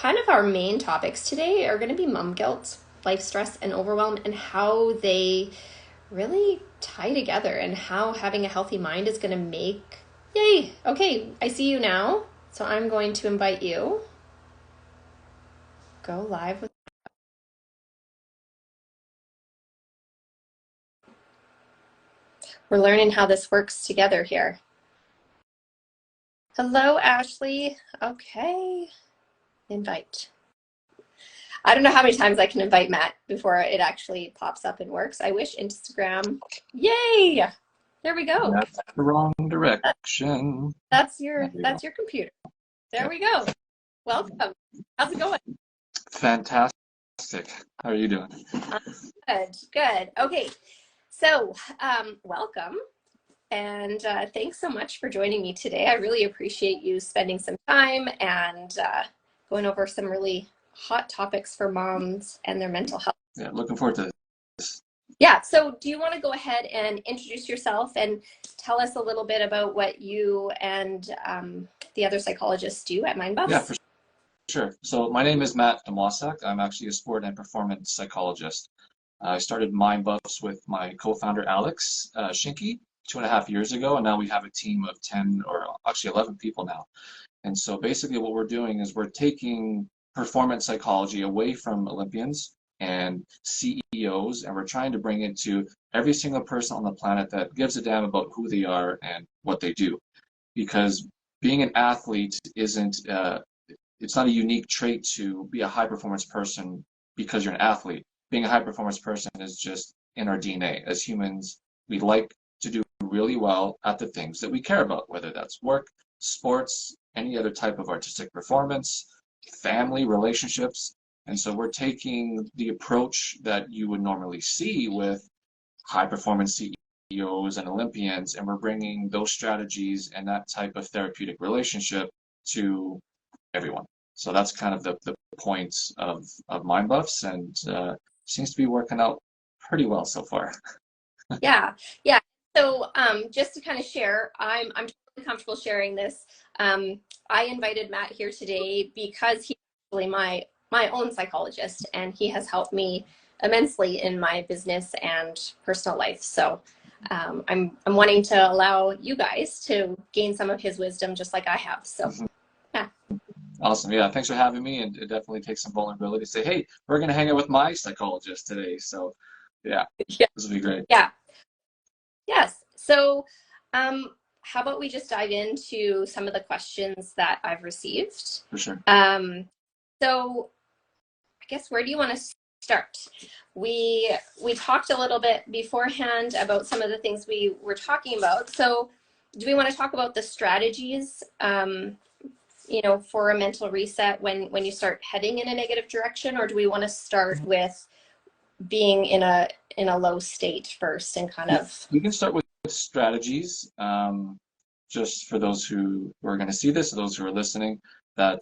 kind of our main topics today are going to be mom guilt, life stress, and overwhelm, and how they really tie together, and how having a healthy mind is going to make. Yay! Okay, I see you now. So I'm going to invite you. Go live with. We're learning how this works together here. Hello, Ashley. Okay. Invite. I don't know how many times I can invite Matt before it actually pops up and works. I wish Instagram. Yay! There we go. That's the wrong direction. That's your computer. There we go. Welcome. How's it going? Fantastic. How are you doing? Good. Okay. So, welcome. And thanks so much for joining me today. I really appreciate you spending some time and going over some really hot topics for moms and their mental health. Yeah, looking forward to this. Yeah, so do you want to go ahead and introduce yourself and tell us a little bit about what you and the other psychologists do at Mindbuffs? Yeah, for sure. So my name is Matt Damasak. I'm actually a sport and performance psychologist. I started Mindbuffs with my co-founder Alex Shinky 2.5 years ago, and now we have a team of 10 or actually 11 people now. And so basically what we're doing is we're taking performance psychology away from Olympians and CEOs, and we're trying to bring it to every single person on the planet that gives a damn about who they are and what they do. Because being an athlete isn't, it's not a unique trait to be a high performance person because you're an athlete. Being a high performance person is just in our DNA. As humans, we like to do really well at the things that we care about, whether that's work, sports, any other type of artistic performance, family, relationships. And so we're taking the approach that you would normally see with high performance CEOs and Olympians, and we're bringing those strategies and that type of therapeutic relationship to everyone. So that's kind of the point of Mindbuffs, and seems to be working out pretty well so far. Yeah. So just to kind of share, I'm totally comfortable sharing this. I invited Matt here today because he's actually my own psychologist, and he has helped me immensely in my business and personal life. So I'm wanting to allow you guys to gain some of his wisdom just like I have. So yeah. Awesome. Yeah, thanks for having me, and it definitely takes some vulnerability to say, hey, we're going to hang out with my psychologist today. So yeah, Yeah. this will be great. Yeah. Yes. So how about we just dive into some of the questions that I've received? For sure. So I guess, where do you want to start? We talked a little bit beforehand about some of the things we were talking about. So do we want to talk about the strategies, for a mental reset when you start heading in a negative direction, or do we want to start with being in a low state first and kind of? We can start with strategies. Just for those who are going to see this, or those who are listening, that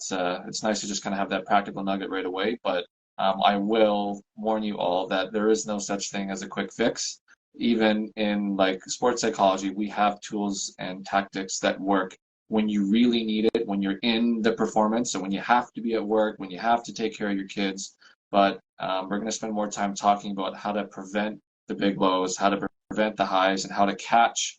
it's nice to just kind of have that practical nugget right away. But I will warn you all that there is no such thing as a quick fix. Even in like sports psychology, we have tools and tactics that work when you really need it, when you're in the performance, so when you have to be at work, when you have to take care of your kids. But we're going to spend more time talking about how to prevent the big lows, how to prevent the highs, and how to catch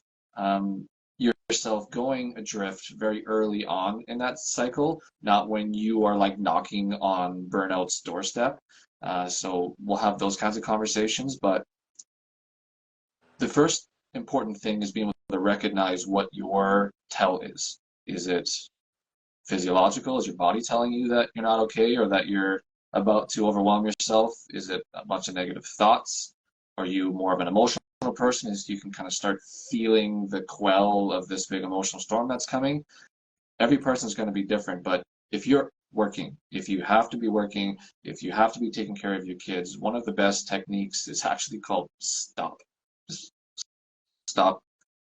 yourself going adrift very early on in that cycle, not when you are like knocking on burnout's doorstep. So we'll have those kinds of conversations. But the first important thing is being able to recognize what your tell is. Is it physiological? Is your body telling you that you're not okay, or that you're about to overwhelm yourself? Is it a bunch of negative thoughts? Are you more of an emotional person, as you can kind of start feeling the quell of this big emotional storm that's coming? Every person is going to be different, but if you're working, if you have to be working, if you have to be taking care of your kids, one of the best techniques is actually called stop. Just stop,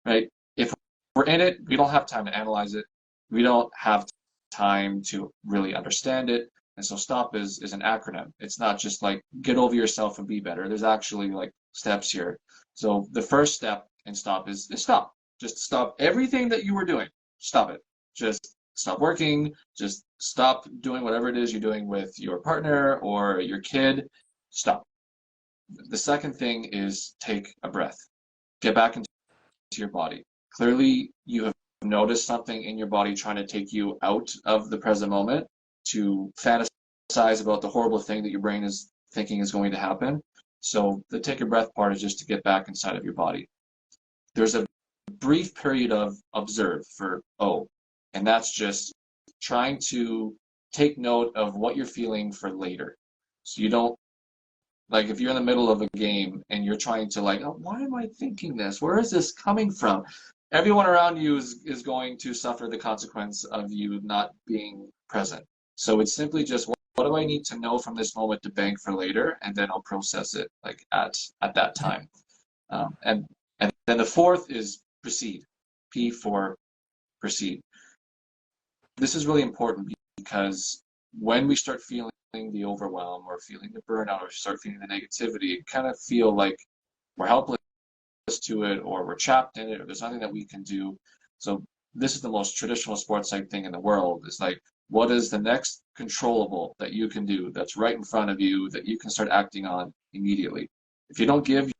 right? If we're in it, we don't have time to analyze it. We don't have time to really understand it. And so stop is an acronym. It's not just like get over yourself and be better. There's actually like steps here. So the first step in stop is stop. Just stop everything that you were doing. Stop it. Just stop working. Just Stop doing whatever it is you're doing with your partner or your kid. Stop. The second thing is take a breath. Get back into your body. Clearly, you have noticed something in your body trying to take you out of the present moment to fantasize about the horrible thing that your brain is thinking is going to happen. So the take a breath part is just to get back inside of your body. There's a brief period of observe for O, and that's just trying to take note of what you're feeling for later. So you don't, like, if you're in the middle of a game and you're trying to, like, oh, why am I thinking this? Where is this coming from? Everyone around you is going to suffer the consequence of you not being present. So it's simply just, what do I need to know from this moment to bank for later? And then I'll process it like at that time. And then the fourth is proceed. P for proceed. This is really important because when we start feeling the overwhelm or feeling the burnout or start feeling the negativity, it kind of feel like we're helpless to it or we're trapped in it or there's nothing that we can do. So this is the most traditional sports psych thing in the world. It's like, what is the next controllable that you can do that's right in front of you that you can start acting on immediately? If you don't give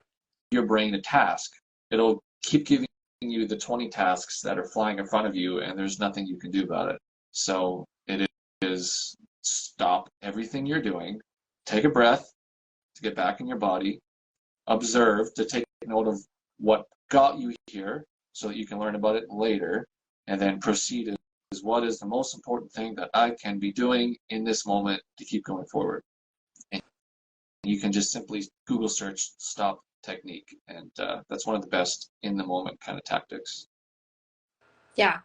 your brain a task, it'll keep giving you the 20 tasks that are flying in front of you and there's nothing you can do about it. So it is stop everything you're doing, take a breath to get back in your body, observe to take note of what got you here so that you can learn about it later, and then proceed is what is the most important thing that I can be doing in this moment to keep going forward. And you can just simply Google search stop technique, and that's one of the best in the moment kind of tactics. Yeah,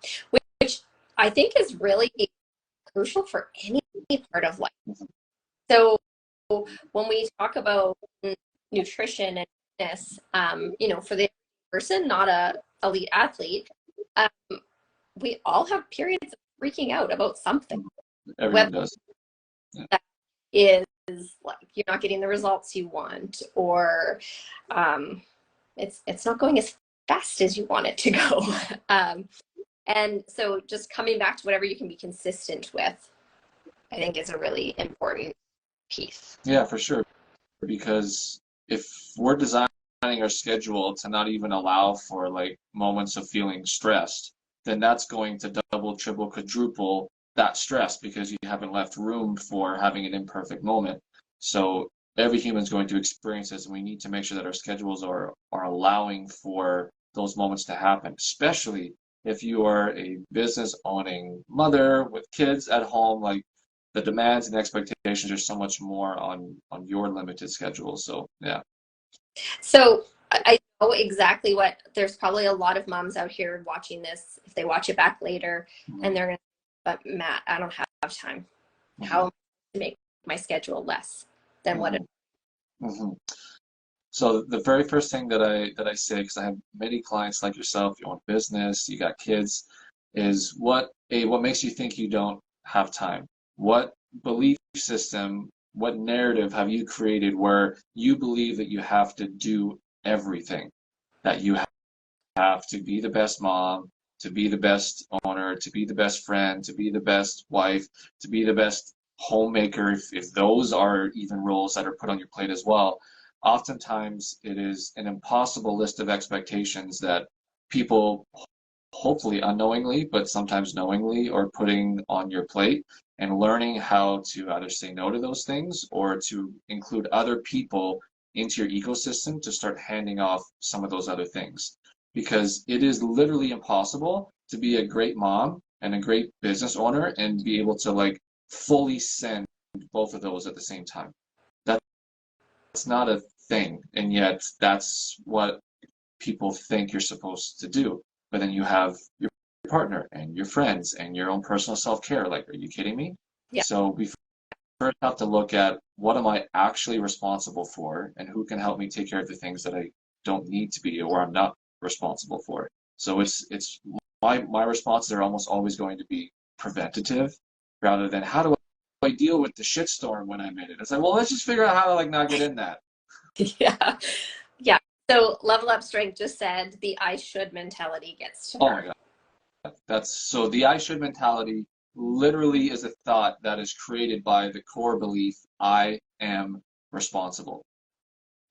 which I think is really crucial for any part of life. So when we talk about nutrition and fitness, for the person, not a elite athlete, um, we all have periods of freaking out about something. Everyone Whether does. Yeah. that is like you're not getting the results you want, or it's not going as fast as you want it to go. And so just coming back to whatever you can be consistent with, I think is a really important piece. Yeah, for sure. Because if we're designing our schedule to not even allow for like moments of feeling stressed, then that's going to double, triple, quadruple that stress because you haven't left room for having an imperfect moment. So every human is going to experience this, and we need to make sure that our schedules are allowing for those moments to happen, especially if you are a business owning mother with kids at home. Like, the demands and expectations are so much more on your limited schedule. So yeah. So I know exactly what, there's probably a lot of moms out here watching this, if they watch it back later, Mm-hmm. and they're going to, but Matt, I don't have time. How am I to make my schedule less than what it Mm-hmm. Mm-hmm. So the very first thing that I say, because I have many clients like yourself, you own a business, you got kids, is what makes you think you don't have time? What belief system, what narrative have you created where you believe that you have to do everything, that you have to be the best mom, to be the best owner, to be the best friend, to be the best wife, to be the best homemaker, if those are even roles that are put on your plate as well. Oftentimes, it is an impossible list of expectations that people, hopefully unknowingly, but sometimes knowingly, are putting on your plate, and learning how to either say no to those things or to include other people into your ecosystem to start handing off some of those other things. Because it is literally impossible to be a great mom and a great business owner and be able to like fully send both of those at the same time. That's not a thing, and yet that's what people think you're supposed to do. But then you have your partner and your friends and your own personal self-care. Like, are you kidding me? yeah. So we first have to look at what am I actually responsible for and who can help me take care of the things that I don't need to be or I'm not responsible for. So it's my responses are almost always going to be preventative rather than how do I deal with the shitstorm when I'm in it. It's like, well, let's just figure out how to like not get in that. Yeah. Yeah. So Level Up Strength just said the I should mentality gets to Oh her. my God. That's so the I should mentality literally is a thought that is created by the core belief, I am responsible.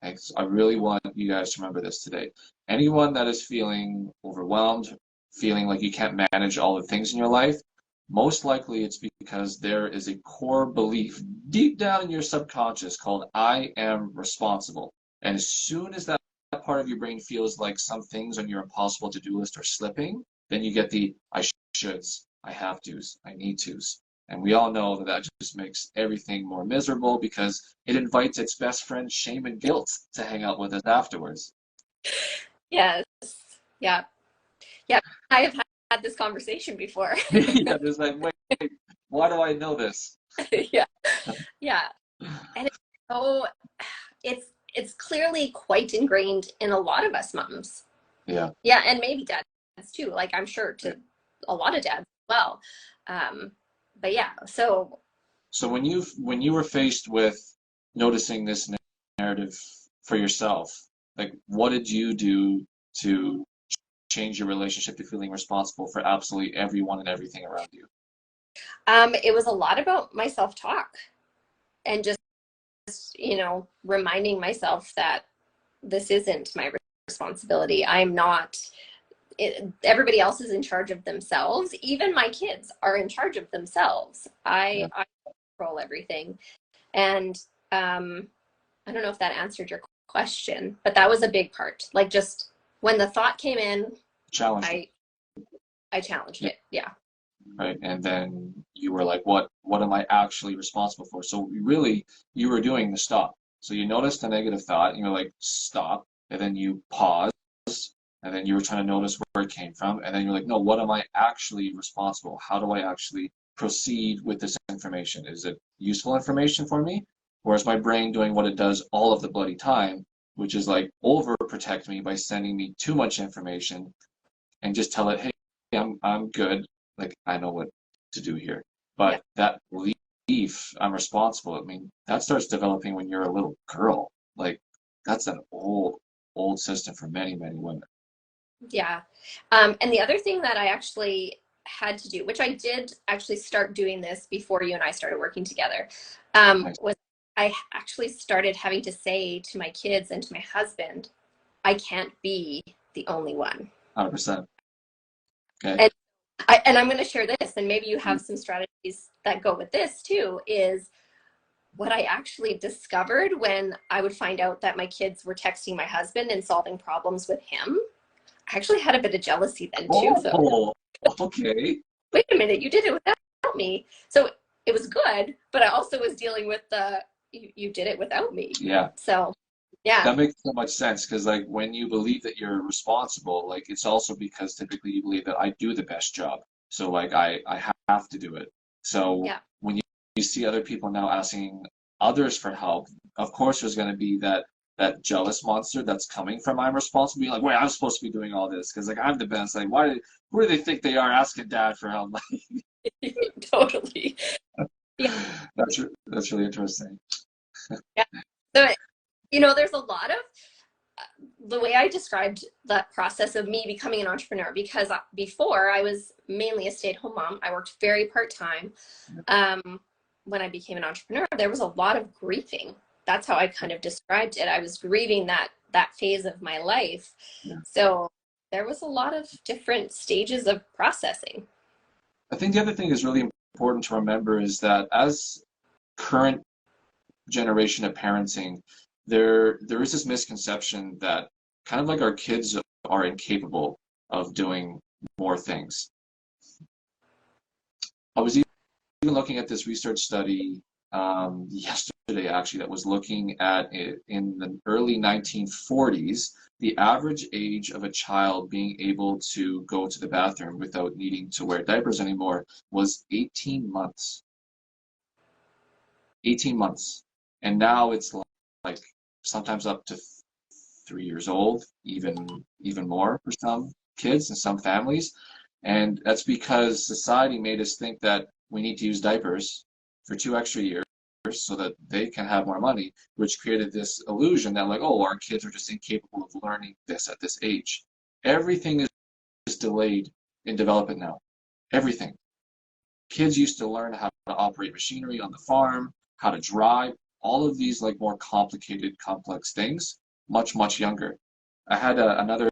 Okay, so I really want you guys to remember this today. Anyone that is feeling overwhelmed, feeling like you can't manage all the things in your life, most likely it's because there is a core belief deep down in your subconscious called I am responsible. And as soon as that part of your brain feels like some things on your impossible to-do list are slipping, then you get the I shoulds, I have tos, I need tos. And we all know that that just makes everything more miserable because it invites its best friend, shame and guilt, to hang out with us afterwards. Yes. Yeah. Yeah. I have had this conversation before. Yeah, there's like, wait, why do I know this? Yeah. Yeah. And so it's clearly quite ingrained in a lot of us moms. Yeah. Yeah, and maybe dads too. Like I'm sure to a lot of dads as well. But yeah, so So when you were faced with noticing this narrative for yourself, like what did you do to change your relationship to feeling responsible for absolutely everyone and everything around you? it was a lot about my self-talk and just, reminding myself that this isn't my responsibility. I'm not everybody else is in charge of themselves. Even my kids are in charge of themselves. Yeah. I control everything. And I don't know if that answered your question, but that was a big part. Like just when the thought came in, Challenged it. I I challenged Yeah. it. Yeah. Right. And then you were like, what am I actually responsible for? So really you were doing the stop. So you noticed a negative thought and you're like, stop. And then you paused and then you were trying to notice where it came from. And then you're like, no, what am I actually responsible? How do I actually proceed with this information? Is it useful information for me? Or is my brain doing what it does all of the bloody time, which is like overprotect me by sending me too much information and just tell it, hey, I'm good. Like I know what to do here. Yeah. But that belief, I'm responsible, I mean, that starts developing when you're a little girl. Like that's an old system for many, many women. Yeah. And the other thing that I actually had to do, which I did actually start doing this before you and I started working together, Nice. was I actually started having to say to my kids and to my husband, I can't be the only one. 100%. Okay. And and I'm going to share this, and maybe you have some strategies that go with this too, is what I actually discovered when I would find out that my kids were texting my husband and solving problems with him. I actually had a bit of jealousy then too, though. Oh, okay. Wait a minute, you did it without me. So it was good, but I also was dealing with the you did it without me. Yeah. So yeah, That makes so much sense because like when you believe that you're responsible, like it's also because typically you believe that I do the best job. So like I have to do it. So yeah, when you see other people now asking others for help, of course there's going to be that jealous monster that's coming from I'm responsible. Be like, wait, I'm supposed to be doing all this because like I'm the best. Like who do they think they are asking dad for help? totally. Yeah, That's really interesting. yeah. So there's a lot of the way I described that process of me becoming an entrepreneur, because before I was mainly a stay-at-home mom. I worked very part-time. When I became an entrepreneur, there was a lot of grieving. That's how I kind of described it. I was grieving that phase of my life. Yeah. So there was a lot of different stages of processing. I think the other thing is really important to remember is that as current generation of parenting, there is this misconception that kind of like our kids are incapable of doing more things. I was even looking at this research study yesterday, actually, that was looking at it in the early 1940s. The average age of a child being able to go to the bathroom without needing to wear diapers anymore was 18 months. 18 months. And now it's like sometimes up to 3 years old, even more for some kids and some families. And that's because society made us think that we need to use diapers for 2 extra years so that they can have more money, which created this illusion that like, oh, our kids are just incapable of learning this at this age. Everything is delayed in development now. Everything. Kids used to learn how to operate machinery on the farm, how to drive, all of these like more complicated, complex things, much younger. I had another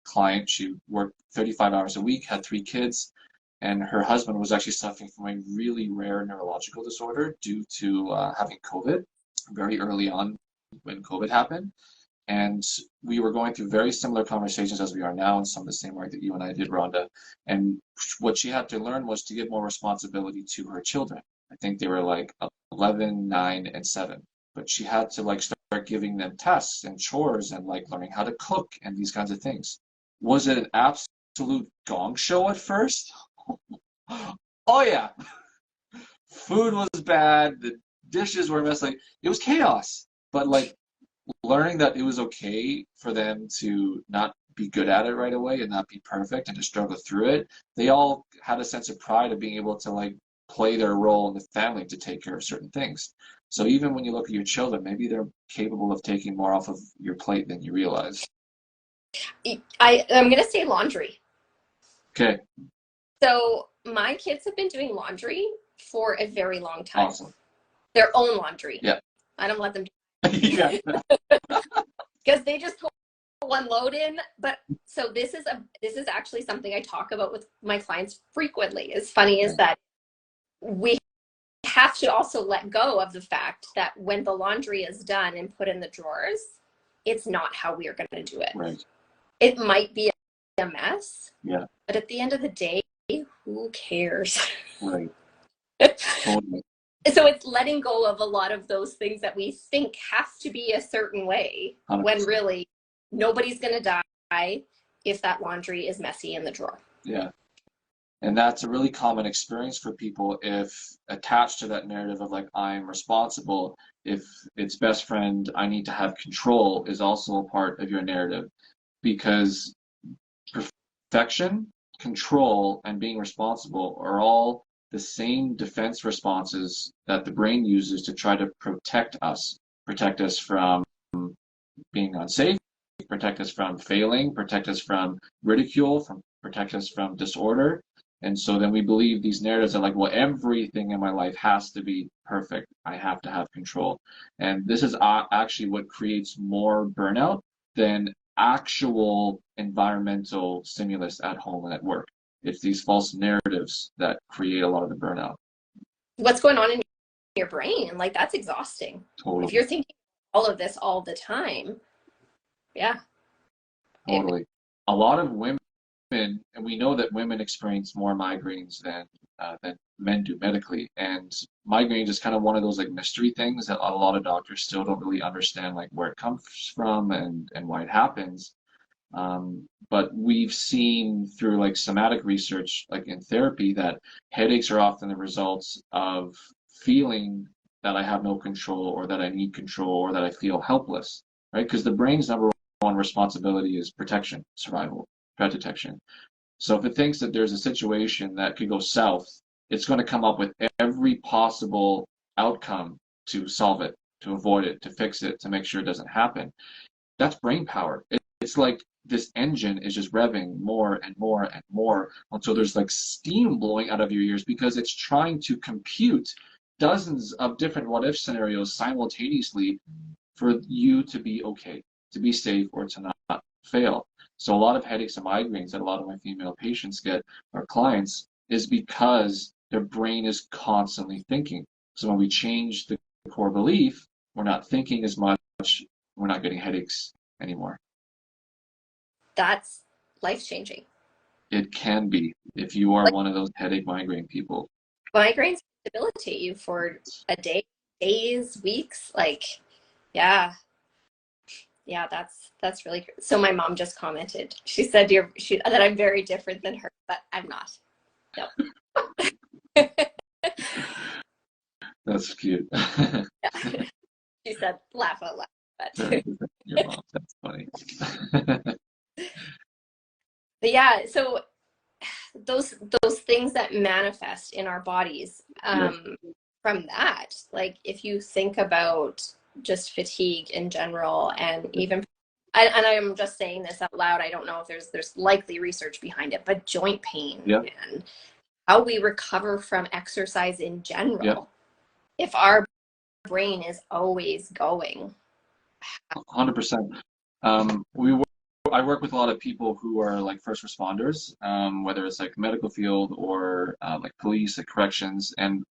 client. She worked 35 hours a week, had 3 kids, and her husband was actually suffering from a really rare neurological disorder due to having COVID very early on when COVID happened. And we were going through very similar conversations as we are now, and some of the same work that you and I did, Rhonda. And what she had to learn was to give more responsibility to her children. I think they were like 11, 9, and 7. But she had to like start giving them tests and chores and like learning how to cook and these kinds of things. Was it an absolute gong show at first? Oh yeah, food was bad, the dishes were messy, like it was chaos. But like learning that it was okay for them to not be good at it right away and not be perfect and to struggle through it, they all had a sense of pride of being able to like play their role in the family to take care of certain things. So even when you look at your children, maybe they're capable of taking more off of your plate than you realize. I'm going to say laundry. Okay. So my kids have been doing laundry for a very long time. Awesome. Their own laundry. Yeah. I don't let them do Yeah. because they just put one load in. But so this is actually something I talk about with my clients frequently. As funny as that, we have to also let go of the fact that when the laundry is done and put in the drawers, it's not how we are going to do it. Right. It might be a mess. Yeah. But at the end of the day, who cares? Right. Totally. So it's letting go of a lot of those things that we think have to be a certain way 100%. When really nobody's going to die if that laundry is messy in the drawer. Yeah. And that's a really common experience for people if attached to that narrative of like, I'm responsible, if it's best friend, I need to have control is also a part of your narrative. Because perfection, control, and being responsible are all the same defense responses that the brain uses to try to protect us from being unsafe, protect us from failing, protect us from ridicule, protect us from disorder. And so then we believe these narratives are like, well, everything in my life has to be perfect. I have to have control. And this is actually what creates more burnout than actual environmental stimulus at home and at work. It's these false narratives that create a lot of the burnout. What's going on in your brain? Like, that's exhausting. Totally. If you're thinking all of this all the time, yeah. Totally. A lot of women, and we know that women experience more migraines than men do medically. And migraine is kind of one of those like mystery things that a lot of doctors still don't really understand, like where it comes from and why it happens. But we've seen through like somatic research, like in therapy, that headaches are often the results of feeling that I have no control or that I need control or that I feel helpless, right? Because the brain's number one responsibility is protection, survival, threat detection. So if it thinks that there's a situation that could go south, it's going to come up with every possible outcome to solve it, to avoid it, to fix it, to make sure it doesn't happen. That's brain power. It's like this engine is just revving more and more and more until there's like steam blowing out of your ears because it's trying to compute dozens of different what if scenarios simultaneously for you to be okay, to be safe, or to not fail. So a lot of headaches and migraines that a lot of my female patients get, or clients, is because their brain is constantly thinking. So when we change the core belief, we're not thinking as much, we're not getting headaches anymore. That's life-changing. It can be if you are one of those headache migraine people. Migraines debilitate you for a day, days, weeks. Like, yeah, that's really good. So my mom just commented. She said that I'm very different than her, but I'm not. No. That's cute. Yeah. She said, laugh out loud. Your mom, that's funny. But yeah, so those things that manifest in our bodies from that, like if you think about just fatigue in general, and even and I'm just saying this out loud, I don't know if there's likely research behind it, but joint pain and how we recover from exercise in Yep. general. If our brain is always going. 100%. I work with a lot of people who are like first responders, whether it's like medical field or like police, like corrections, and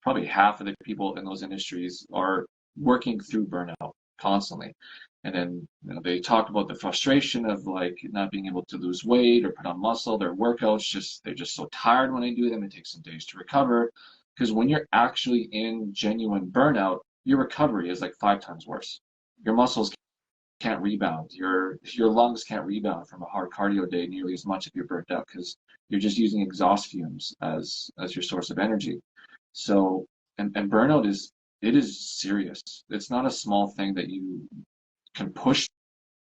probably half of the people in those industries are working through burnout constantly. And then, they talk about the frustration of like not being able to lose weight or put on muscle. Their workouts they're just so tired when they do them. It takes some days to recover. Because when you're actually in genuine burnout, your recovery is like 5 times worse. Your muscles can't rebound. Your lungs can't rebound from a hard cardio day nearly as much if you're burnt out because you're just using exhaust fumes as your source of energy. So and burnout is serious. It's not a small thing that you can push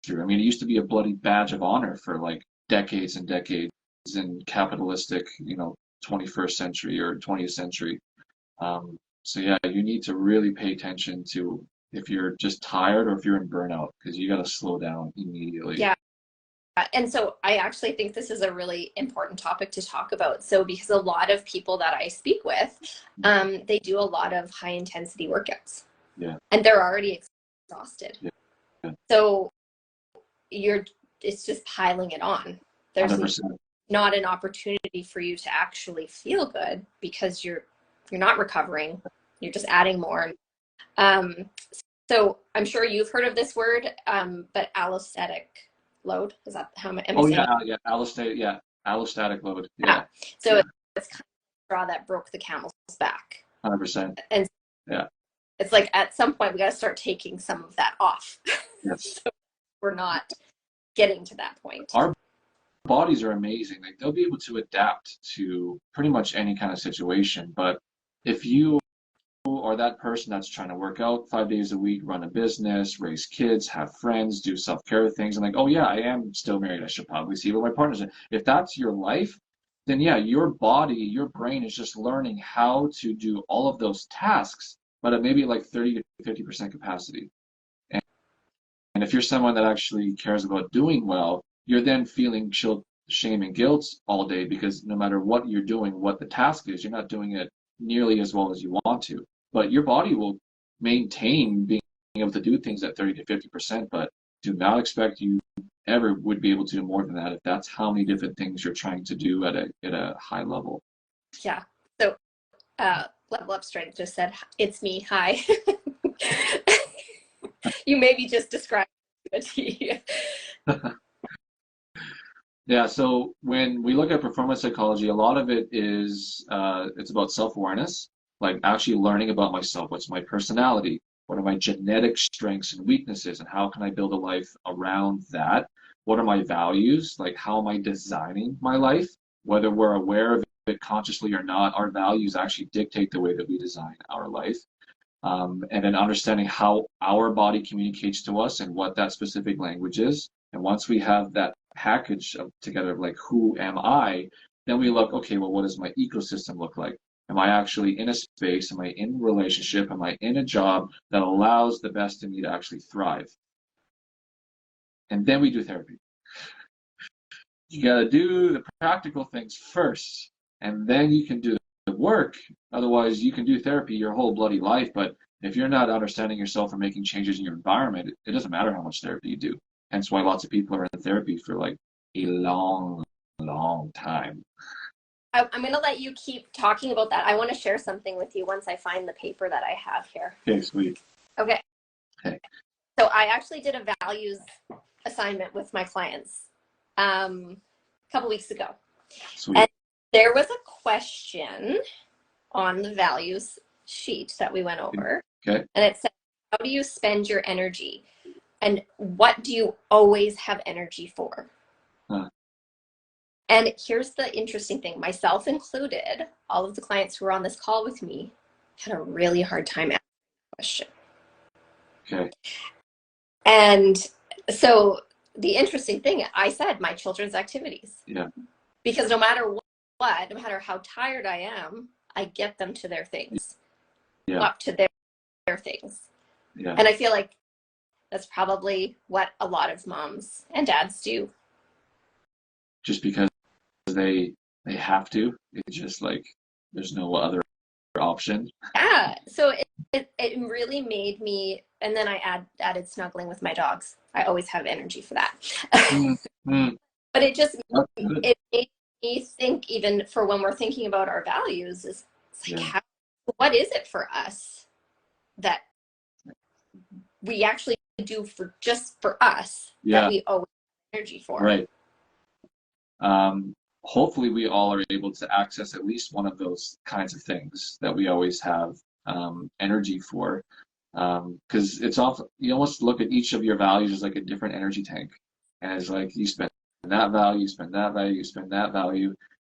through. I mean, it used to be a bloody badge of honor for like decades and decades in capitalistic, 21st century or 20th century. So yeah, you need to really pay attention to if you're just tired or if you're in burnout because you got to slow down immediately. Yeah. And so I actually think this is a really important topic to talk about. So because a lot of people that I speak with, they do a lot of high intensity workouts. Yeah. And they're already exhausted. Yeah. Yeah. So it's just piling it on. There's 100%. not an opportunity for you to actually feel good because you're not recovering. You're just adding more. So I'm sure you've heard of this word, but allostatic load, is that how am I saying it? Yeah, allostatic load. Yeah. So it's kind of the straw that broke the camel's back. 100%. And yeah, it's like at some point we got to start taking some of that off. yes. So we're not getting to that point. Our bodies are amazing. Like they'll be able to adapt to pretty much any kind of situation. But if you are that person that's trying to work out 5 days a week, run a business, raise kids, have friends, do self-care things, and like, oh yeah, I am still married. I should probably see what my partner's in. If that's your life, then yeah, your body, your brain is just learning how to do all of those tasks, but at maybe like 30 to 50% capacity. And if you're someone that actually cares about doing well, you're then feeling shame and guilt all day because no matter what you're doing, what the task is, you're not doing it nearly as well as you want to. But your body will maintain being able to do things at 30 to 50%, but do not expect you ever would be able to do more than that if that's how many different things you're trying to do at a high level. Yeah. So Level Up Strength just said, it's me, hi. You maybe just described it. Yeah, so when we look at performance psychology, a lot of it is it's about self-awareness, like actually learning about myself. What's my personality? What are my genetic strengths and weaknesses? And how can I build a life around that? What are my values? Like how am I designing my life? Whether we're aware of it consciously or not, our values actually dictate the way that we design our life. And then understanding how our body communicates to us and what that specific language is. And once we have that package together, like who am I, then we look, okay, well, what does my ecosystem look like? Am I actually in a space? Am I in a relationship? Am I in a job that allows the best in me to actually thrive? And then we do therapy. You got to do the practical things first, and then you can do the work. Otherwise, you can do therapy your whole bloody life, but if you're not understanding yourself or making changes in your environment, it doesn't matter how much therapy you do. Hence why lots of people are in therapy for like a long, long time. I'm going to let you keep talking about that. I want to share something with you once I find the paper that I have here. Okay, sweet. Okay. Okay. So I actually did a values assignment with my clients a couple weeks ago. Sweet. And there was a question on the values sheet that we went over. Okay. And it said, how do you spend your energy? And what do you always have energy for? Huh. And here's the interesting thing, myself included, all of the clients who were on this call with me had a really hard time answering the question. Okay. And so the interesting thing, I said my children's activities. Yeah. Because no matter what, no matter how tired I am, I get them to their things. Yeah. Up to their things. Yeah. And I feel like that's probably what a lot of moms and dads do. Just because they they have to. It's just like there's no other option. Yeah. So it really made me, and then I added snuggling with my dogs. I always have energy for that. Mm, mm, But it just that's good. it made me think, even for when we're thinking about our values, is it's like Yeah, what is it for us that we actually do for just for us that yeah, we owe energy for? right. Hopefully we all are able to access at least one of those kinds of things that we always have energy for. Because it's often, you almost look at each of your values as like a different energy tank. And it's like you spend that value, you spend that value, you spend that value.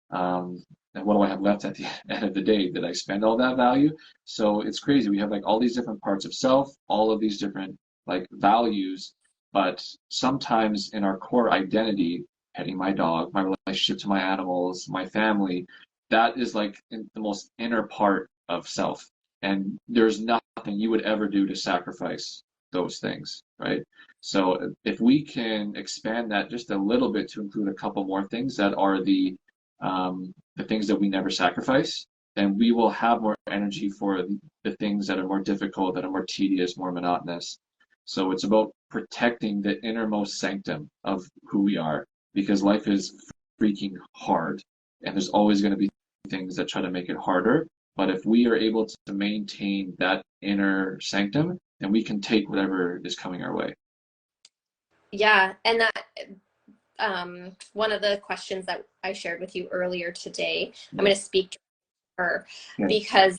And what do I have left at the end of the day? Did I spend all that value? So it's crazy. We have like all these different parts of self, all of these different like values, but sometimes in our core identity, petting my dog, my relationship to my animals, my family, that is like in the most inner part of self. And there's nothing you would ever do to sacrifice those things, right? So if we can expand that just a little bit to include a couple more things that are the things that we never sacrifice, then we will have more energy for the things that are more difficult, that are more tedious, more monotonous. So it's about protecting the innermost sanctum of who we are, because life is freaking hard, and there's always going to be things that try to make it harder. But if we are able to maintain that inner sanctum, then we can take whatever is coming our way. Yeah, and that one of the questions that I shared with you earlier today, I'm Yeah. going to speak to her Okay. because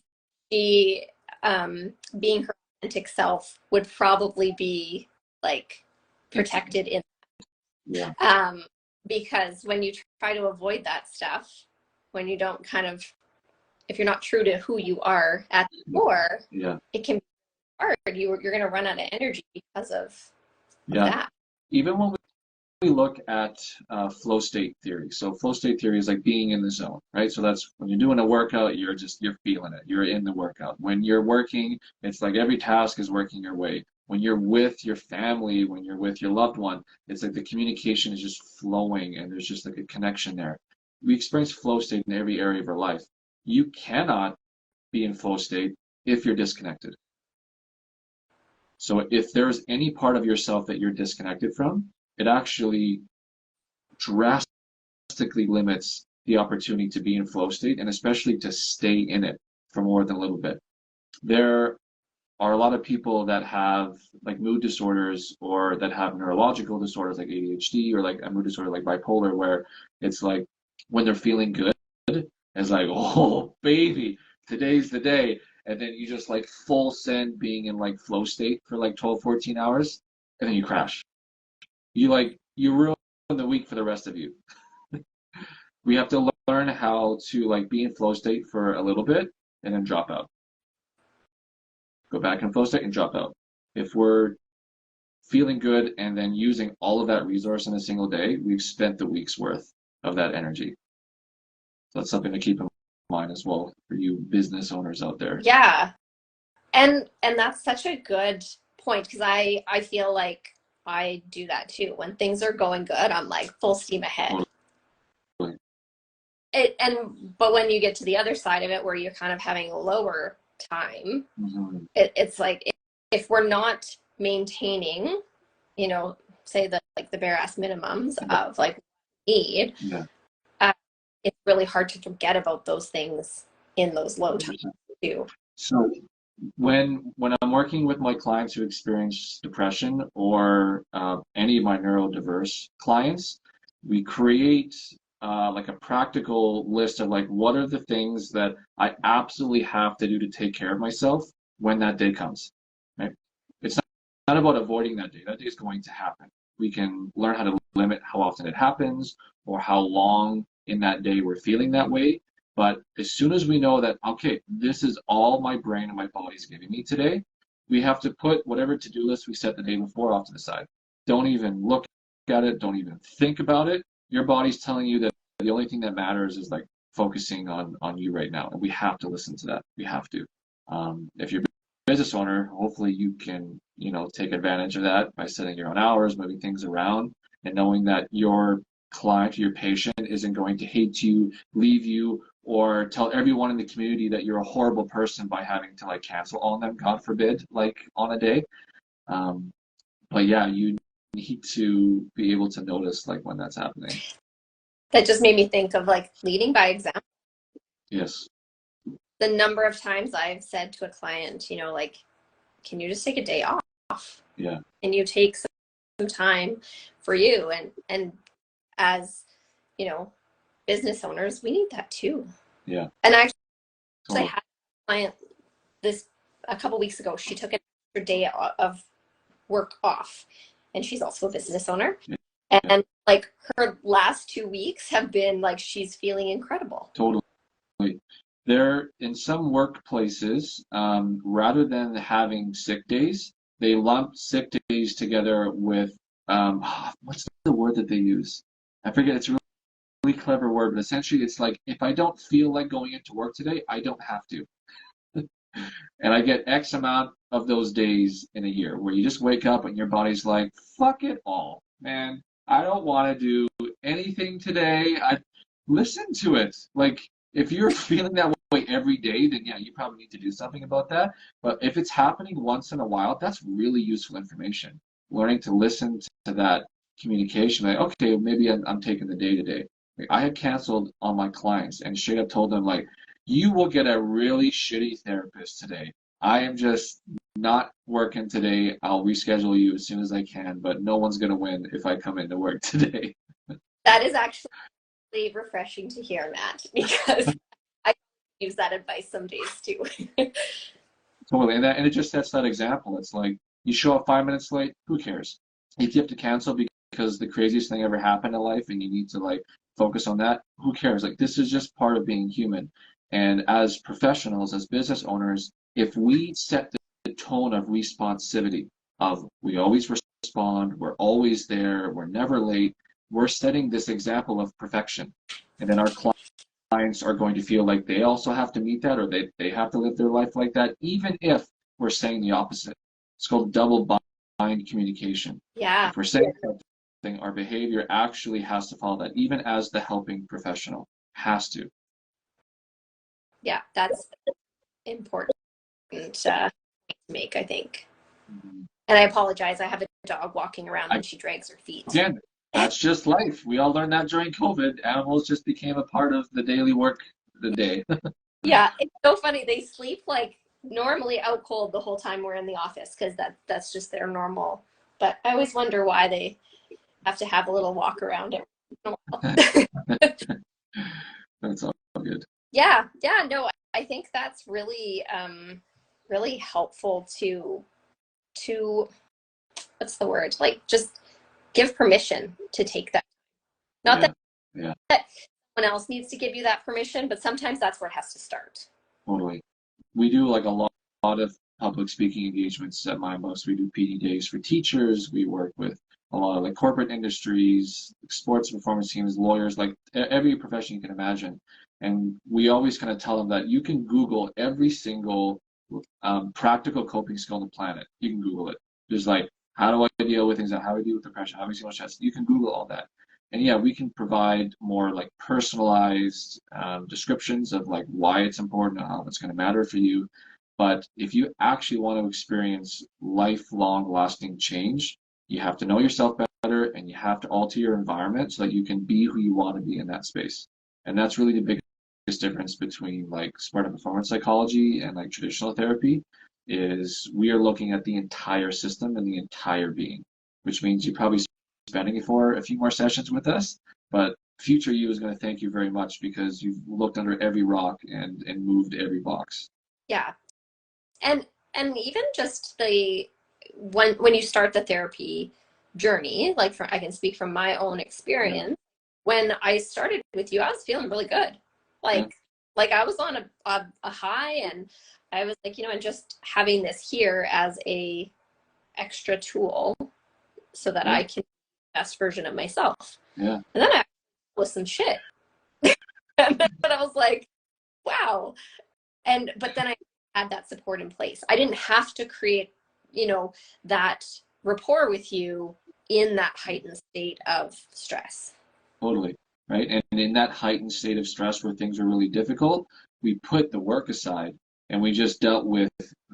she, being her authentic self, would probably be like protected in, Yeah. um, because when you try to avoid that stuff, when you don't kind of, if you're not true to who you are at the core, Yeah. it can be hard. You're going to run out of energy because of Yeah. that. Even when we look at flow state theory. So flow state theory is like being in the zone, right? So that's when you're doing a workout, you're feeling it. You're in the workout. When you're working, it's like every task is working your way. When you're with your family, when you're with your loved one, it's like the communication is just flowing and there's just like a connection there. We experience flow state in every area of our life. You cannot be in flow state if you're disconnected. So if there's any part of yourself that you're disconnected from, it actually drastically limits the opportunity to be in flow state and especially to stay in it for more than a little bit. There are a lot of people that have like mood disorders or that have neurological disorders like ADHD or like a mood disorder like bipolar, where it's like when they're feeling good, it's like, oh, baby, today's the day. And then you just like full send being in like flow state for like 12, 14 hours, and then you crash. You ruin the week for the rest of you. We have to learn how to like be in flow state for a little bit and then drop out. Go back in flow state and drop out. If we're feeling good and then using all of that resource in a single day, we've spent the week's worth of that energy. So that's something to keep in mind as well for you business owners out there. Yeah. And that's such a good point, because I feel like I do that too. When things are going good, I'm like full steam ahead. Totally. But when you get to the other side of it, where you're kind of having a lower time, Mm-hmm. it's like if we're not maintaining, say the bare ass minimums Yeah. of like need, Yeah. uh, it's really hard to forget about those things in those low times 100%. too. So when I'm working with my clients who experience depression or any of my neurodiverse clients, we create like a practical list of like what are the things that I absolutely have to do to take care of myself when that day comes. Right? It's not about avoiding that day. That day is going to happen. We can learn how to limit how often it happens or how long in that day we're feeling that way. But as soon as we know that, okay, this is all my brain and my body is giving me today, we have to put whatever to-do list we set the day before off to the side. Don't even look at it. Don't even think about it. Your body's telling you that the only thing that matters is like focusing on you right now. And we have to listen to that. We have to. If you're a business owner, hopefully you can, take advantage of that by setting your own hours, moving things around, and knowing that your client, your patient isn't going to hate you, leave you, or tell everyone in the community that you're a horrible person by having to like cancel on them, God forbid, like on a day. Um, but yeah, you need to be able to notice like when that's happening. That just made me think of like leading by example. Yes. The number of times I've said to a client, you know, like, can you just take a day off? Yeah. And you take some time for you. And as, you know, business owners, we need that too. Yeah. And actually, I Totally. had a client this a couple weeks ago. She took an extra day of work off, and she's also a business owner. Yeah. And like her last 2 weeks have been like she's feeling incredible. Totally. There, in some workplaces, rather than having sick days, they lump sick days together with what's the word that they use? I forget. It's a really clever word, but essentially, it's like if I don't feel like going into work today, I don't have to. And I get X amount of those days in a year where you just wake up and your body's like, fuck it all, man. I don't want to do anything today. I listen to it. Like if you're feeling that way every day, then yeah, you probably need to do something about that. But if it's happening once in a while, that's really useful information. Learning to listen to that communication, like, okay, maybe I'm taking the day today. Like, I had canceled on my clients and straight up told them like, you will get a really shitty therapist today. I am just not working today. I'll reschedule you as soon as I can, but no one's going to win if I come into work today. That is actually refreshing to hear, Matt, because I use that advice some days too. Totally. And it just sets that example. It's like you show up 5 minutes late, who cares? If you have to cancel because the craziest thing ever happened in life and you need to like focus on that, who cares? Like this is just part of being human. And as professionals, as business owners, if we set the tone of responsivity of we always respond, we're always there, we're never late, we're setting this example of perfection. And then our clients are going to feel like they also have to meet that or they have to live their life like that, even if we're saying the opposite. It's called double bind communication. Yeah. If we're saying something, our behavior actually has to follow that, even as the helping professional has to. Yeah, that's important to make, I think. And I apologize. I have a dog walking around and she drags her feet. Again, that's just life. We all learned that during COVID. Animals just became a part of the daily work of the day. Yeah, it's so funny. They sleep like normally out cold the whole time we're in the office because that's just their normal. But I always wonder why they have to have a little walk around it. That's all good. Yeah, no, I think that's really really helpful to what's the word? Like just give permission to take that. Not Yeah, that yeah, someone else needs to give you that permission, but sometimes that's where it has to start. totally. We do like a lot of public speaking engagements at Mindbuffs. We do PD days for teachers. We work with a lot of like corporate industries, sports performance teams, lawyers, like every profession you can imagine. And we always kind of tell them that you can Google every single practical coping skill on the planet. You can Google it. There's like, how do I deal with things? How do I deal with depression? How do I deal with stress? You can Google all that. And yeah, we can provide more like personalized descriptions of like why it's important, how it's going to matter for you. But if you actually want to experience lifelong lasting change, you have to know yourself better and you have to alter your environment so that you can be who you want to be in that space. And that's really the biggest difference between like smart and performance psychology and like traditional therapy is we are looking at the entire system and the entire being, which means you probably spending for a few more sessions with us, but future you is going to thank you very much because you've looked under every rock and moved every box. Yeah. And even just the when you start the therapy journey, like I can speak from my own Yeah, experience. When I started with you, I was feeling really good. yeah, Like I was on a high, and I was like, you know, and just having this here as a extra tool so that yeah, I can be the best version of myself. yeah. And then I was some shit. And then I was like, wow. But then I had that support in place. I didn't have to create, you know, that rapport with you in that heightened state of stress. Totally. Right. And in that heightened state of stress where things are really difficult, we put the work aside and we just dealt with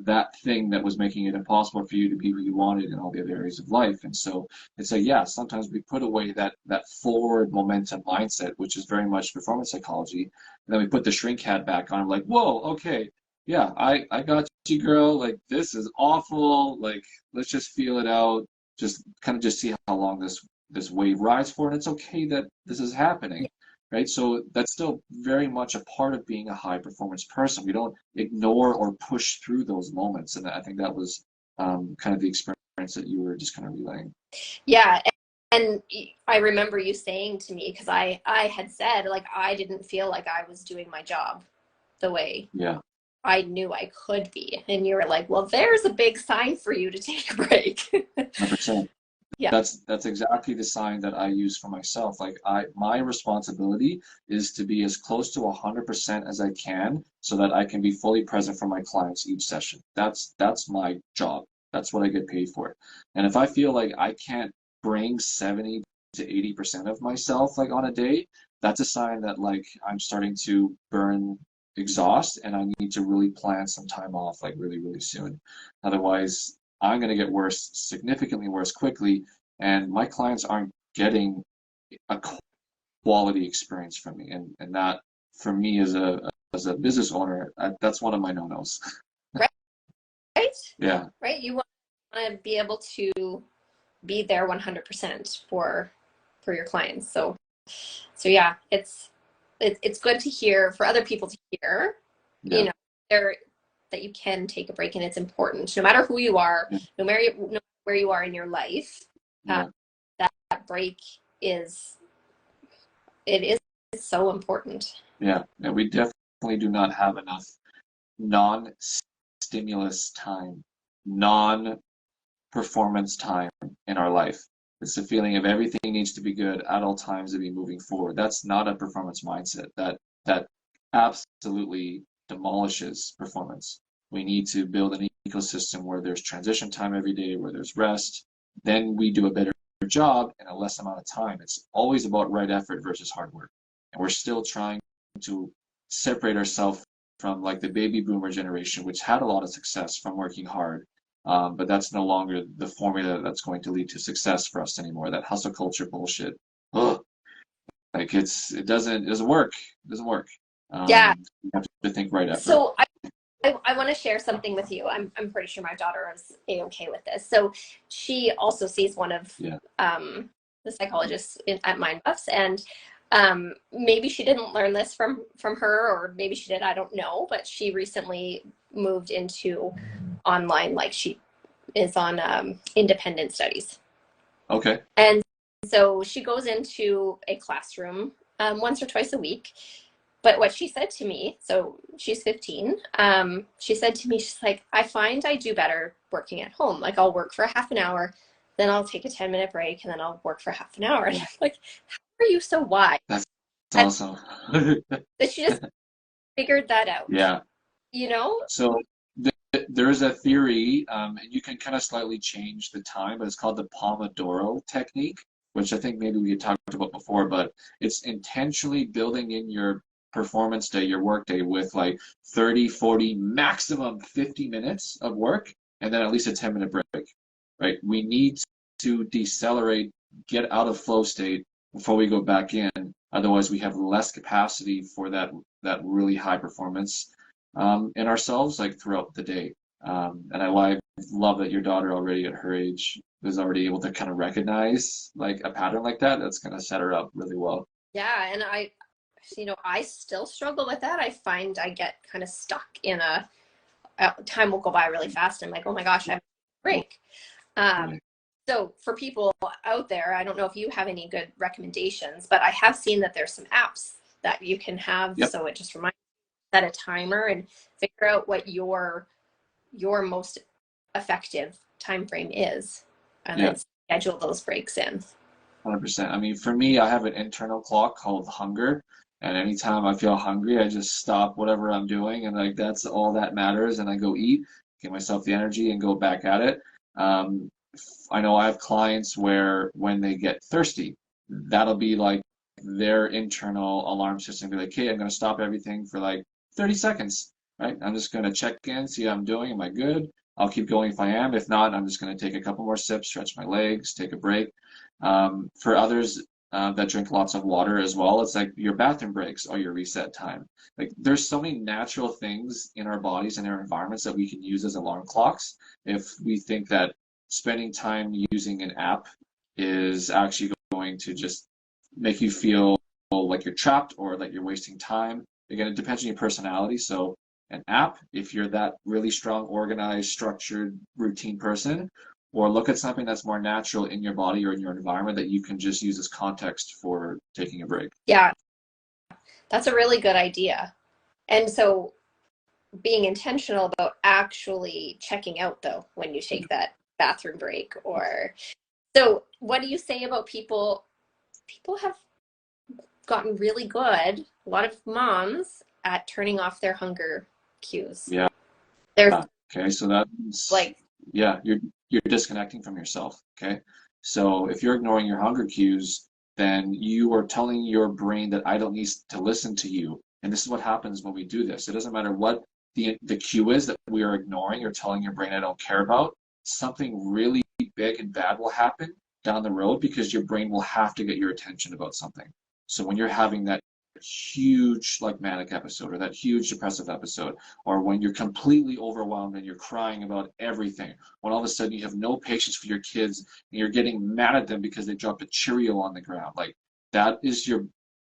that thing that was making it impossible for you to be who you wanted in all the other areas of life. And so it's like, yeah, sometimes we put away that forward momentum mindset, which is very much performance psychology. And then we put the shrink hat back on, like, whoa, okay, yeah, I got you, girl. Like, this is awful. Like, let's just feel it out. Just kind of just see how long this wave rides for, and it's okay that this is happening, right? So that's still very much a part of being a high performance person. We don't ignore or push through those moments, and I think that was kind of the experience that you were just kind of relaying. Yeah. And I remember you saying to me, because I had said, like, I didn't feel like I was doing my job the way Yeah, I knew I could be. And you were like, well, there's a big sign for you to take a break. 100%. Yeah. That's exactly the sign that I use for myself. Like my responsibility is to be as close to 100% as I can so that I can be fully present for my clients each session. That's my job. That's what I get paid for. And if I feel like I can't bring 70 to 80% of myself like on a day, that's a sign that like I'm starting to burn exhaust and I need to really plan some time off like really, really soon. Otherwise, I'm going to get worse, significantly worse quickly, and my clients aren't getting a quality experience from me. And that, for me as a business owner, that's one of my no-nos. Right. Right. Yeah, Right. You want to be able to be there 100% for your clients. So yeah, it's good to hear for other people to hear, you yeah, know, there that you can take a break and it's important no matter who you are, yeah, no matter where you are in your life. Uh, yeah, that break is it is so important. yeah. And we definitely do not have enough non-stimulus time, non-performance time in our life. It's the feeling of everything needs to be good at all times to be moving forward. That's not a performance mindset. That absolutely demolishes performance. We need to build an ecosystem where there's transition time every day, where there's rest. Then we do a better job in a less amount of time. It's always about right effort versus hard work. And we're still trying to separate ourselves from like the baby boomer generation, which had a lot of success from working hard, but that's no longer the formula that's going to lead to success for us anymore. That hustle culture bullshit. Ugh. Like it doesn't work. It doesn't work. Yeah. You have to think right effort. So I want to share something with you. I'm pretty sure my daughter is a-okay with this. So she also sees one of Yeah. the psychologists at Mindbuffs, and maybe she didn't learn this from her, or maybe she did. I don't know. But she recently moved into online, like she is on independent studies, Okay. and so she goes into a classroom once or twice a week. But what she said to me, so she's 15, she said to me, she's like, I find I do better working at home. Like I'll work for a half an hour, then I'll take a 10-minute break, and then I'll work for half an hour. And I'm like, how are you so wise? That's And awesome. that she just figured that out, Yeah. you know? So there's a theory, and you can kind of slightly change the time, but it's called the Pomodoro technique, which I think maybe we had talked about before, but it's intentionally building in your performance day, your work day with like 30, 40, maximum 50 minutes of work, and then at least a 10-minute break, right? We need to decelerate, get out of flow state before we go back in. Otherwise, we have less capacity for that really high performance in ourselves like throughout the day. And I love that your daughter already at her age is already able to kind of recognize like a pattern like that. That's going to set her up really well. Yeah. And I still struggle with that. I find I get kind of stuck in time will go by really fast. I'm like, oh my gosh, I have a break. Um, Right. so for people out there, I don't know if you have any good recommendations, but I have seen that there's some apps that you can have. Yep. So it just reminds you to set a timer and figure out what your most effective time frame is, and Yeah. then schedule those breaks in. 100%. I mean, for me, I have an internal clock called hunger, and anytime I feel hungry, I just stop whatever I'm doing, and like that's all that matters, and I go eat, give myself the energy, and go back at it. I know I have clients where when they get thirsty, that'll be like their internal alarm system. Be like, hey, I'm going to stop everything for like 30 seconds, right? I'm just going to check in, see how I'm doing. Am I good? I'll keep going if I am. If not, I'm just going to take a couple more sips, stretch my legs, take a break. For others that drink lots of water as well, it's like your bathroom breaks or your reset time. Like there's so many natural things in our bodies and our environments that we can use as alarm clocks if we think that spending time using an app is actually going to just make you feel like you're trapped or that you're wasting time. Again, it depends on your personality. So an app, if you're that really strong, organized, structured, routine person, or look at something that's more natural in your body or in your environment that you can just use as context for taking a break. Yeah, that's a really good idea. And so being intentional about actually checking out though when you take that bathroom break, or so what do you say about people have gotten really good, a lot of moms, at turning off their hunger cues. Yeah. They're Okay, so that's like, yeah, you're disconnecting from yourself. Okay, so if you're ignoring your hunger cues, then you are telling your brain that I don't need to listen to you. And this is what happens when we do this. It doesn't matter what the cue is that we are ignoring or telling your brain I don't care about. Something really big and bad will happen down the road because your brain will have to get your attention about something. So when you're having that huge like manic episode or that huge depressive episode, or when you're completely overwhelmed and you're crying about everything, when all of a sudden you have no patience for your kids and you're getting mad at them because they dropped a Cheerio on the ground, like that is your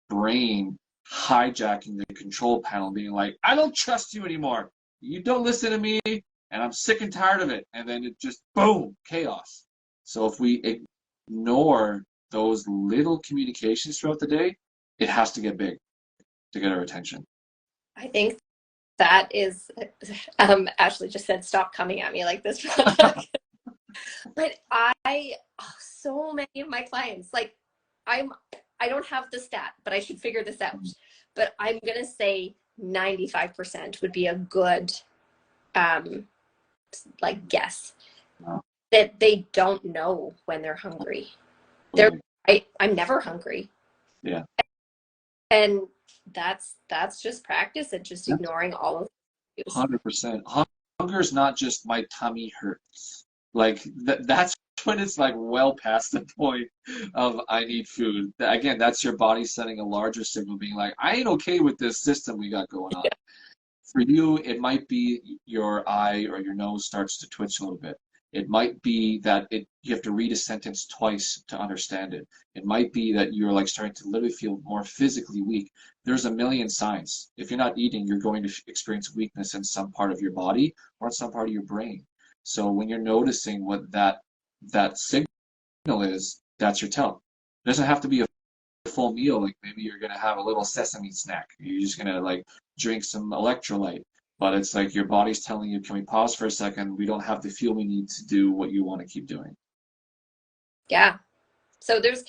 brain hijacking the control panel, being like, I don't trust you anymore. You don't listen to me, and I'm sick and tired of it. And then it just boom, chaos. So if we ignore those little communications throughout the day, it has to get big to get our attention. I think that is, Ashley just said, stop coming at me like this. But so many of my clients, like I don't have the stat, but I should figure this out. But I'm going to say 95% would be a good, like guess Wow. that they don't know when they're hungry. I'm never hungry. Yeah. And that's just practice and just ignoring all of those. 100%. Hunger is not just my tummy hurts. Like that's when it's like well past the point of I need food. Again, that's your body sending a larger signal being like, I ain't okay with this system we got going on. For you, it might be your eye or your nose starts to twitch a little bit. It might be that you have to read a sentence twice to understand it. It might be that you're like starting to literally feel more physically weak. There's a million signs. If you're not eating, you're going to experience weakness in some part of your body or in some part of your brain. So when you're noticing what that signal is, that's your tell. It doesn't have to be a full meal. Like maybe you're gonna have a little sesame snack. You're just gonna like drink some electrolyte. But it's like your body's telling you, can we pause for a second? We don't have the fuel we need to do what you want to keep doing. Yeah. So there's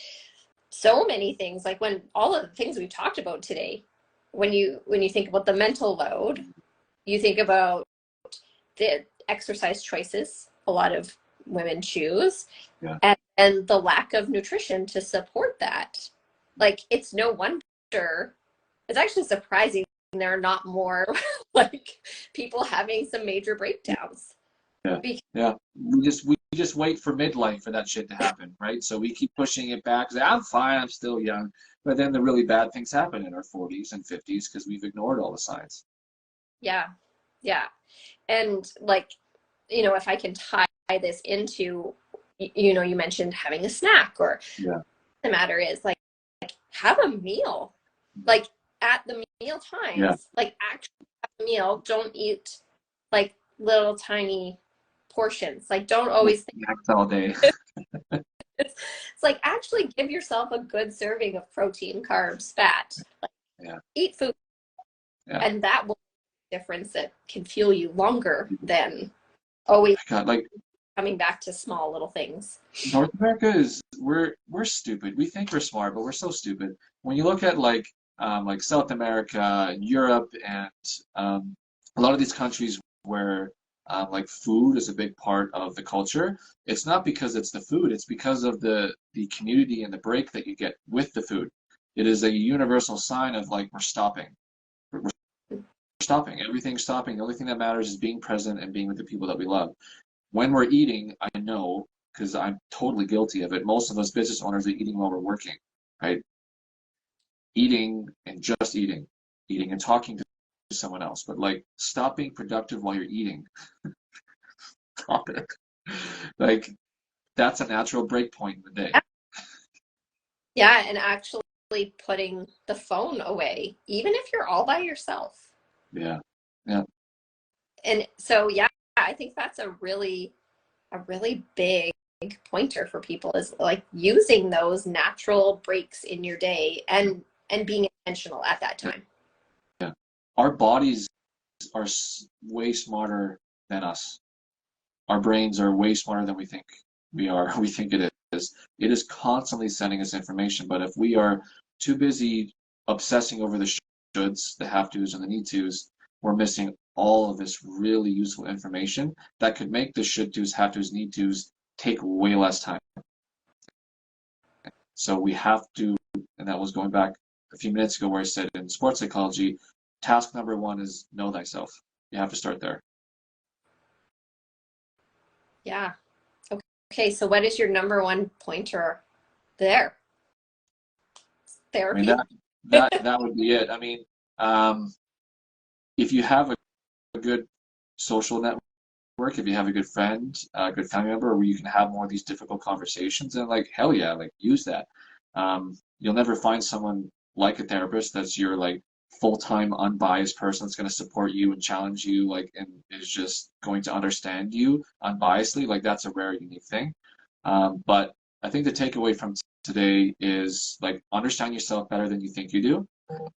so many things, like when all of the things we've talked about today, when you think about the mental load, you think about the exercise choices a lot of women choose, Yeah. and the lack of nutrition to support that. Like it's no wonder, it's actually surprising there are not more like people having some major breakdowns. Yeah. Yeah. We just wait for midlife for that shit to happen, right? So we keep pushing it back. Say, I'm fine, I'm still young. But then the really bad things happen in our 40s and 50s because we've ignored all the signs. Yeah. Yeah. And like, if I can tie this into, you mentioned having a snack, or Yeah. the matter is like have a meal, like at the meal times, Yeah. like actually have a meal. Don't eat like little tiny portions. Like don't always think Snacks all day. it's like actually give yourself a good serving of protein, carbs, fat. Like, Yeah. eat food, Yeah. and that will make a difference that can fuel you longer than always God, like coming back to small little things. North America is we're stupid. We think we're smart, but we're so stupid. When you look at like South America and Europe and a lot of these countries where like food is a big part of the culture, it's not because it's the food, it's because of the community and the break that you get with the food. It is a universal sign of like we're stopping. We're stopping. Everything's stopping. The only thing that matters is being present and being with the people that we love. When we're eating, I know, because I'm totally guilty of it, most of us business owners are eating while we're working, right? Eating and just eating, eating and talking to someone else, but like stop being productive while you're eating. Stop it. Like that's a natural break point in the day. Yeah, and actually putting the phone away, even if you're all by yourself. Yeah. Yeah. And so, yeah, I think that's a really big pointer for people, is like using those natural breaks in your day and being intentional at that time. Yeah. Our bodies are way smarter than us. Our brains are way smarter than we think we are. We think it is. It is constantly sending us information, but if we are too busy obsessing over the shoulds, the have tos, and the need tos, we're missing all of this really useful information that could make the should tos, have tos, need tos take way less time. So we have to, and that was going back a few minutes ago where I said in sports psychology, task number one is know thyself. You have to start there. Yeah. Okay, so what is your number one pointer there? I mean Therapy? that would be it. I mean, if you have a good social network, if you have a good friend, a good family member where you can have more of these difficult conversations, then like hell yeah, like use that. You'll never find someone like a therapist that's your like full-time unbiased person that's going to support you and challenge you like and is just going to understand you unbiasedly. Like that's a rare, unique thing. But I think the takeaway from today is like understand yourself better than you think you do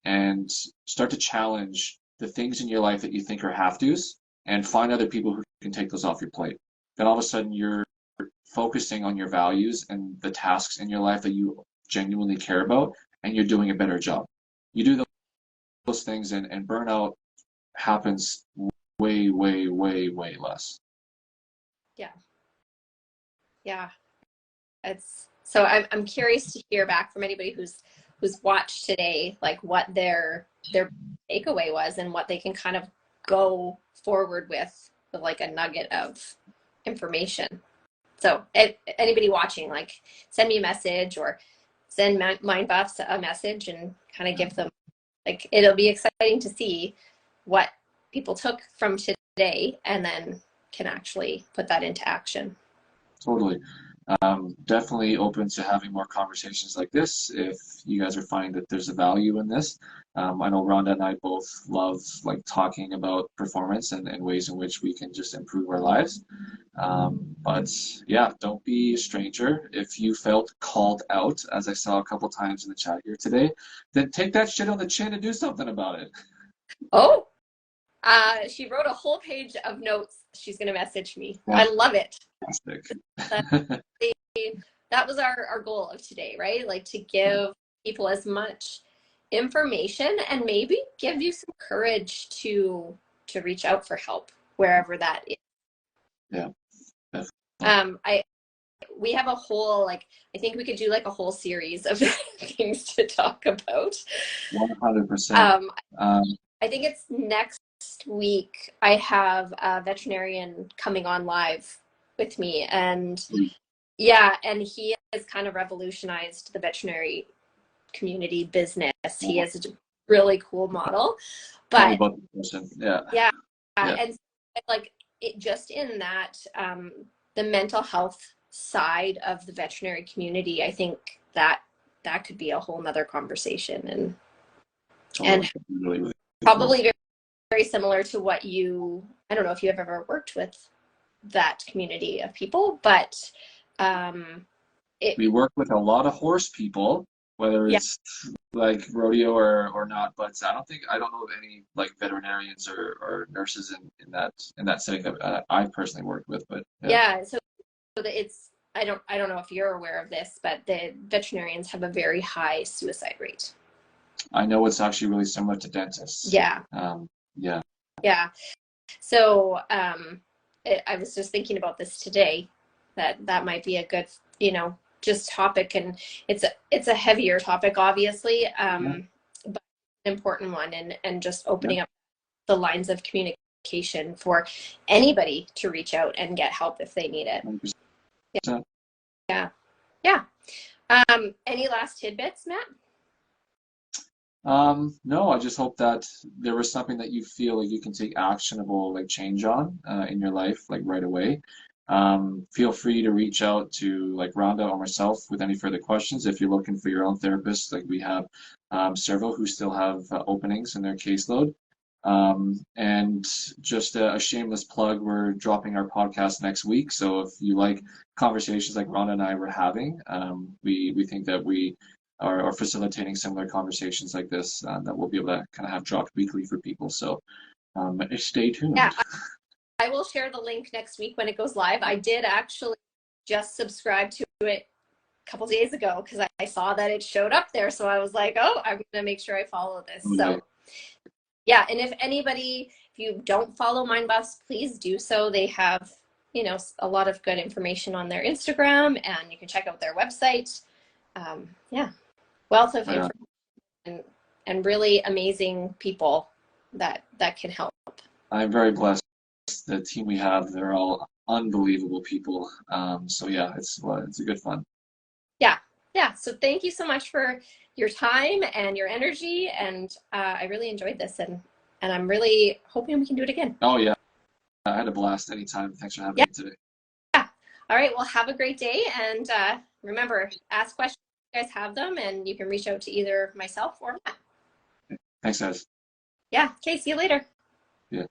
and start to challenge the things in your life that you think are have tos and find other people who can take those off your plate. Then all of a sudden you're focusing on your values and the tasks in your life that you genuinely care about, and you're doing a better job. You do those things, and burnout happens way, way, way, way less. Yeah. Yeah. It's so I'm curious to hear back from anybody who's watched today, like what their takeaway was and what they can kind of go forward with like a nugget of information. So anybody watching, like send me a message or send Mindbuffs a message and kind of give them, like, it'll be exciting to see what people took from today and then can actually put that into action. Totally. Definitely open to having more conversations like this if you guys are finding that there's a value in this. I know Rhonda and I both love like talking about performance and ways in which we can just improve our lives. But yeah, don't be a stranger. If you felt called out, as I saw a couple times in the chat here today, then take that shit on the chin and do something about it. Oh, she wrote a whole page of notes. She's going to message me. I love it. That was our goal of today, right? Like to give people as much information and maybe give you some courage to reach out for help wherever that is. Yeah. We have a whole, like, I think we could do like a whole series of things to talk about. 100%. I think it's next week I have a veterinarian coming on live with me, and yeah, and he has kind of revolutionized the veterinary community business. He has a really cool model, but yeah, and like it just in that the mental health side of the veterinary community, I think that could be a whole nother conversation and really probably very, very similar to what I don't know if you have ever worked with that community of people, but we work with a lot of horse people, whether it's like rodeo or not, but I don't know of any like veterinarians or nurses in that setting that I've personally worked with, but so it's I don't know if you're aware of this, but the veterinarians have a very high suicide rate. I know it's actually really similar to dentists. Yeah. So I was just thinking about this today, that might be a good, just topic, and it's a heavier topic, obviously, Yeah. but an important one, and just Yeah. opening up the lines of communication for anybody to reach out and get help if they need it. 100%. Yeah. Yeah. Any last tidbits, Matt? No, I just hope that there was something that you feel like you can take actionable like change on in your life like right away. Feel free to reach out to like Rhonda or myself with any further questions if you're looking for your own therapist. Like we have several who still have openings in their caseload. And just a shameless plug, we're dropping our podcast next week. So if you like conversations like Rhonda and I were having, we think that we are facilitating similar conversations like this that we'll be able to kind of have dropped weekly for people. So stay Yeah, tuned. I will share the link next week when it goes live. I did actually just subscribe to it a couple days ago because I saw that it showed up there. So I was like, oh, I'm going to make sure I follow this. Right. So yeah, and if anybody, if you don't follow Mindbuffs, please do so. They have, a lot of good information on their Instagram, and you can check out their website. Yeah, wealth of Right on. information, and really amazing people that can help. I'm very blessed. The team we have, they're all unbelievable people. So yeah, it's a good fun. Yeah, yeah. So thank you so much for your time and your energy, and I really enjoyed this, and I'm really hoping we can do it again. Oh yeah, I had a blast anytime. Thanks for having Yeah. me today. Yeah. All right. Well, have a great day. And remember, ask questions if you guys have them, and you can reach out to either myself or Matt. Thanks, guys. Yeah. Okay. See you later. Yeah.